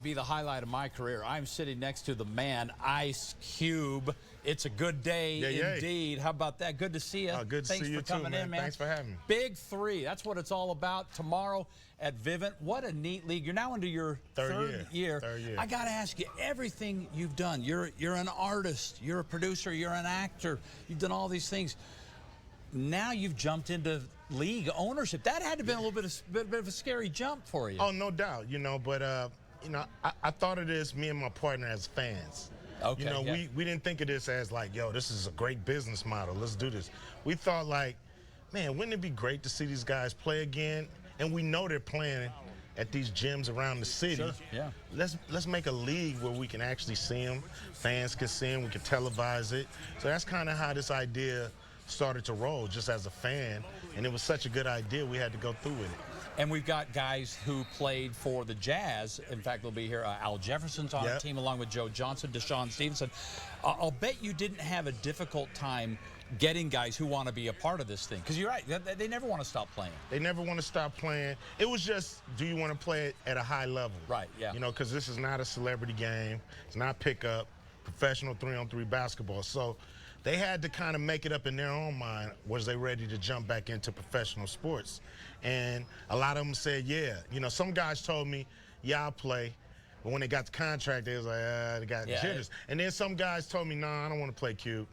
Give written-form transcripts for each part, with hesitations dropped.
Be the highlight of my career. I'm sitting next to the man, Ice Cube. It's a good day indeed. How about that? Good to see you. Good to see you too, man. Thanks for having me. Big3, that's what it's all about tomorrow at Vivint. What a neat league. You're now into your third year. I got to ask you, everything you've done, you're an artist, you're a producer, you're an actor, you've done all these things. Now you've jumped into league ownership. That had to have been a little bit of a scary jump for you. Oh, no doubt, but I thought of this, me and my partner, as fans. Okay, we didn't think of this as like, yo, this is a great business model. Let's do this. We thought like, man, wouldn't it be great to see these guys play again? And we know they're playing at these gyms around the city. Sure, yeah. Let's make a league where we can actually see them. Fans can see them. We can televise it. So that's kind of how this idea started to roll, just as a fan. And it was such a good idea, we had to go through with it. And we've got guys who played for the Jazz. In fact, they'll be here. Al Jefferson's on the team along with Joe Johnson, Deshaun Stevenson. I'll bet you didn't have a difficult time getting guys who want to be a part of this thing. Because you're right, they never want to stop playing. They never want to stop playing. It was just, do you want to play it at a high level? Right, yeah. Because this is not a celebrity game. It's not pickup, professional 3-on-3 basketball. So they had to kind of make it up in their own mind, was they ready to jump back into professional sports? And a lot of them said, yeah. Some guys told me, yeah, I'll play. But when they got the contract, they was like, they got jitters. And then some guys told me, nah, I don't want to play Q.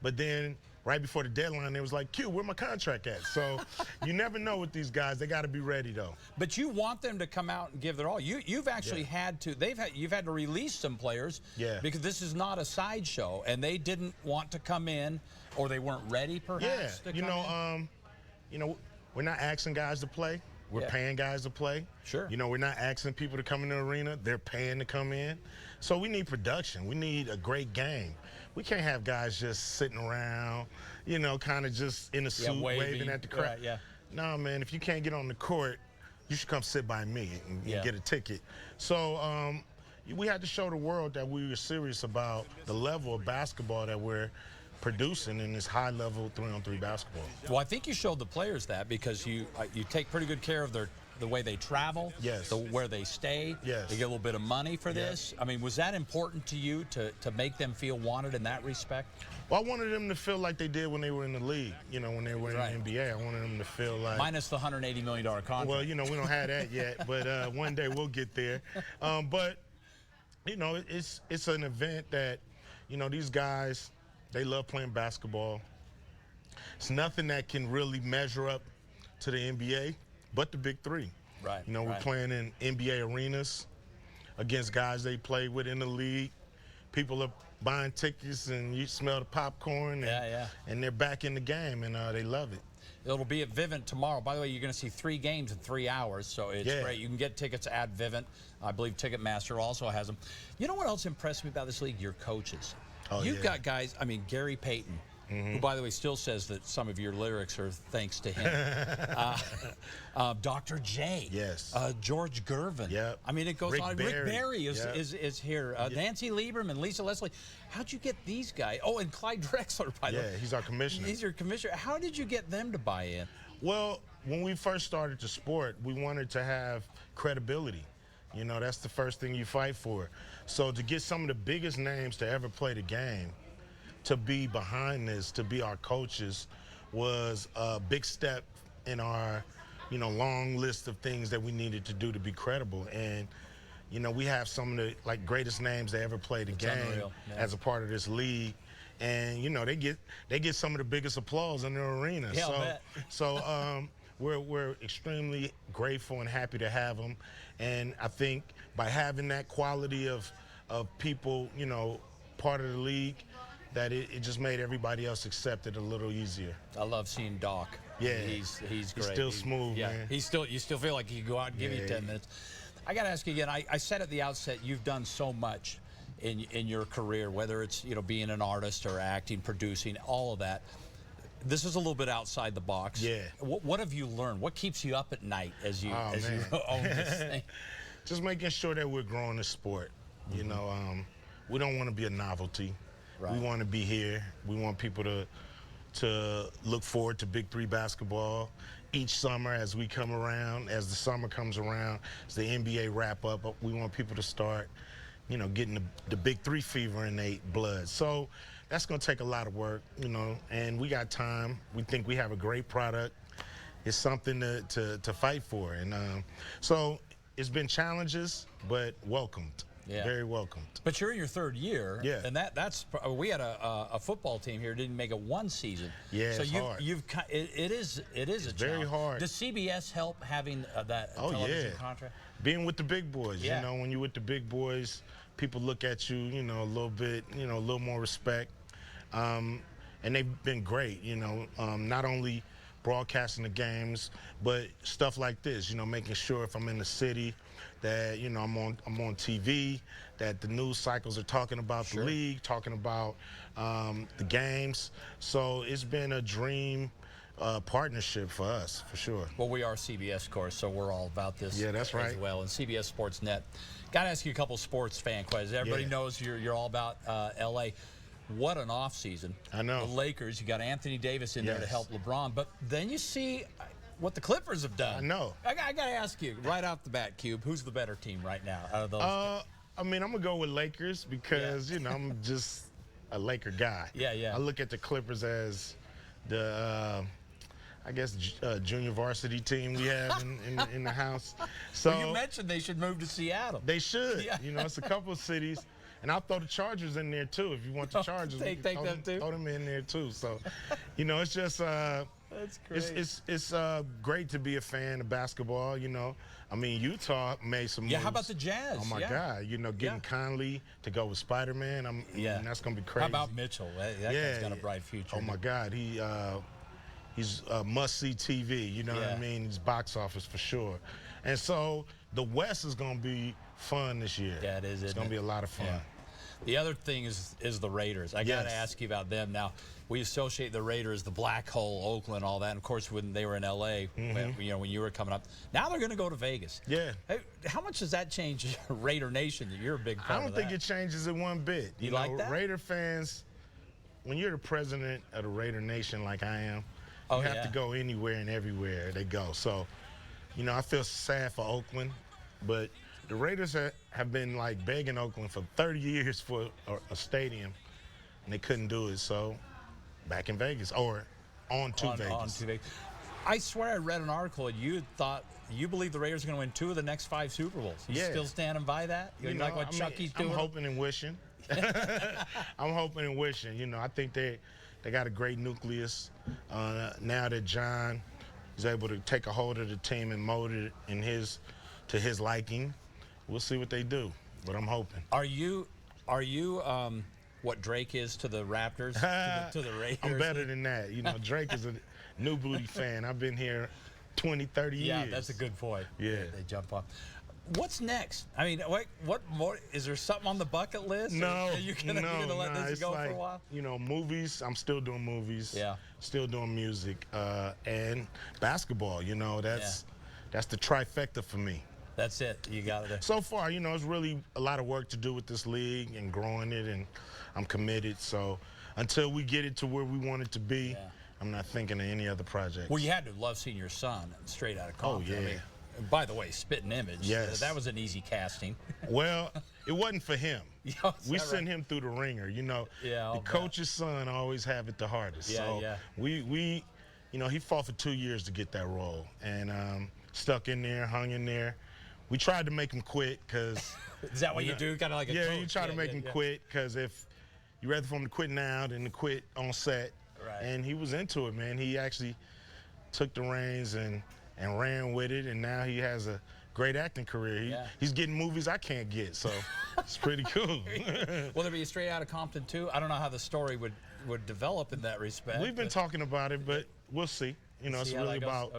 But then right before the deadline, they was like, Q, where my contract at? So you never know with these guys. They got to be ready, though. But you want them to come out and give their all. You've actually had to, you've had to release some players because this is not a sideshow, and they didn't want to come in, or they weren't ready, perhaps, to come in. We're not asking guys to play. We're paying guys to play. Sure. We're not asking people to come in the arena. They're paying to come in. So we need production. We need a great game. We can't have guys just sitting around, kind of just in a suit, waving at the crowd. Right, No, man, if you can't get on the court, you should come sit by me and get a ticket. So we had to show the world that we were serious about the level of basketball that we're producing in this high-level 3-on-3 basketball. Well, I think you showed the players that because you take pretty good care of the way they travel, where they stay. They get a little bit of money for this. I mean, was that important to you to make them feel wanted in that respect? Well, I wanted them to feel like they did when they were in the league. When they were in the NBA, I wanted them to feel like... Minus the $180 million contract. Well, we don't have that yet, but one day we'll get there. But, it's an event that, these guys... They love playing basketball. It's nothing that can really measure up to the NBA, but the Big 3. Right. We're playing in NBA arenas against guys they play with in the league. People are buying tickets, and you smell the popcorn, and they're back in the game, and they love it. It'll be at Vivint tomorrow. By the way, you're going to see 3 games in 3 hours, so it's great. You can get tickets at Vivint. I believe Ticketmaster also has them. You know what else impressed me about this league? Your coaches. You've got guys, Gary Payton, who, by the way, still says that some of your lyrics are thanks to him. Dr. J. Yes. George Gervin. Yep. It goes on. Berry. Rick Barry is here. Nancy Lieberman, Lisa Leslie. How'd you get these guys? Oh, and Clyde Drexler, by the way. Yeah, he's our commissioner. He's your commissioner. How did you get them to buy in? Well, when we first started the sport, we wanted to have credibility. That's the first thing you fight for. So to get some of the biggest names to ever play the game, to be behind this, to be our coaches, was a big step in our, long list of things that we needed to do to be credible. And, we have some of the greatest names that ever played the game as a part of this league. And, they get some of the biggest applause in the arena. Yeah, so we're extremely grateful and happy to have them. And I think by having that quality of people, part of the league, that it just made everybody else accept it a little easier. I love seeing Doc. Yeah. He's great. He's still smooth, man. You still feel like you can go out and give you 10 minutes. I got to ask you again, I said at the outset, you've done so much in your career, whether it's, being an artist or acting, producing, all of that. This is a little bit outside the box. Yeah. What have you learned? What keeps you up at night as you own this thing? Just making sure that we're growing the sport. We don't want to be a novelty. Right. We want to be here. We want people to look forward to Big 3 basketball. each summer as we come around, as the summer comes around, as the NBA wrap up, we want people to start, you know, getting the Big 3 fever in their blood. So that's going to take a lot of work, you know, and we got time. We think we have a great product. It's something to fight for. And so it's been challenges, but welcomed. Yeah. Very welcomed. But you're in your third year. Yeah. And that's we had a football team here, didn't make it one season. Yeah, so it's hard. It is a challenge. Very hard. Does CBS help having that television contract? Being with the big boys, yeah. You know, when you're with the big boys, people look at you, you know, a little bit, you know, a little more respect. And they've been great, you know, not only broadcasting the games, but stuff like this, you know, making sure if I'm in the city that, you know, I'm on TV, that the news cycles are talking about the league, talking about the games. So it's been a dream partnership for us, for sure. Well, we are CBS, of course, so we're all about this that's right. as well. And CBS Sports Net. Got to ask you a couple sports fan questions. Everybody knows you're all about L.A. What an off season. I know. The Lakers, you got Anthony Davis in there to help LeBron, but then you see what the Clippers have done. I know. I got to ask you, right off the bat, Cube, who's the better team right now out of those? I mean, I'm going to go with Lakers because, you know, I'm just a Laker guy. Yeah. I look at the Clippers as the, I guess, junior varsity team we have in the house. So well, you mentioned they should move to Seattle. They should. Yeah. You know, it's a couple of cities. And I'll throw the Chargers in there, too. If you want the Chargers, take them, too. Throw them in there, too. So, you know, it's just that's great. It's great to be a fan of basketball, you know. I mean, Utah made some moves. Yeah, how about the Jazz? Oh, my God. You know, getting Conley to go with Spider-Man, and that's going to be crazy. How about Mitchell? That guy's got a bright future. Oh, my God. He's must-see TV, you know what I mean? He's box office for sure. And so the West is going to be fun this year. Yeah, it is. It's going to be a lot of fun. Yeah. The other thing is the Raiders. I got to ask you about them. Now, we associate the Raiders, the black hole, Oakland, all that. And of course, when they were in L.A., when you were coming up, now they're going to go to Vegas. Yeah. Hey, how much does that change Raider Nation? You're a big part of that. I don't think it changes it one bit. You know, like that? Raider fans, when you're the president of the Raider Nation like I am, you have to go anywhere and everywhere they go. So, you know, I feel sad for Oakland, but the Raiders have been like begging Oakland for 30 years for a stadium, and they couldn't do it. So, back in Vegas, or on to Vegas. I swear I read an article and you believe the Raiders are going to win 2 of the next 5 Super Bowls. You still standing by that? You like what Chucky's doing? I'm hoping and wishing. I'm hoping and wishing. You know, I think they got a great nucleus. Now that John is able to take a hold of the team and mold it to his liking, we'll see what they do. But I'm hoping. Are you what Drake is to the Raptors, to the Raiders? I'm better than that. You know, Drake is a new booty fan. I've been here 20, 30 years. Yeah, that's a good point. Yeah. They jump on. What's next? I mean, what more? Is there something on the bucket list? No, are you gonna let this go for a while? You know, movies. I'm still doing movies. Yeah. Still doing music and basketball. You know, that's the trifecta for me. That's it. You got it. So far, you know, it's really a lot of work to do with this league and growing it, and I'm committed. So until we get it to where we want it to be, I'm not thinking of any other project. Well, you had to love seeing your son straight out of college. Oh, yeah. I mean, by the way, Spitting Image. Yes. That was an easy casting. Well, it wasn't for him. We sent him through the ringer. You know, the coach's son always have it the hardest. We, you know, he fought for 2 years to get that role, and stuck in there, hung in there. We tried to make him quit because. Is that what you do? Kind of like a coach? You try to make him quit because if you rather for him to quit now than to quit on set. Right. And he was into it, man. He actually took the reins and ran with it, and now he has a great acting career. He's getting movies I can't get, so it's pretty cool. Will there be a Straight Outta Compton 2? I don't know how the story would develop in that respect. We've been talking about it, but we'll see. You know, it's really about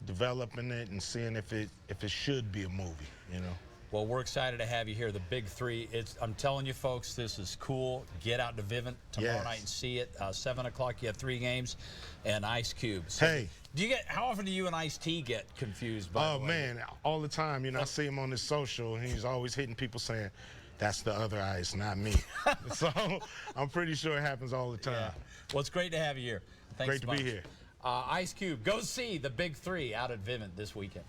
developing it and seeing if it should be a movie, you know. Well, we're excited to have you here, the Big 3. I'm telling you, folks, this is cool. Get out to Vivint tomorrow night and see it. 7 o'clock, you have 3 games and Ice Cube. So hey. How often do you and Ice-T get confused, by the way? Oh, man, all the time. You know, I see him on his social, and he's always hitting people saying, that's the other Ice, not me. So I'm pretty sure it happens all the time. Well, it's great to have you here. Thanks great to be here. Ice Cube, go see the Big 3 out at Vivint this weekend.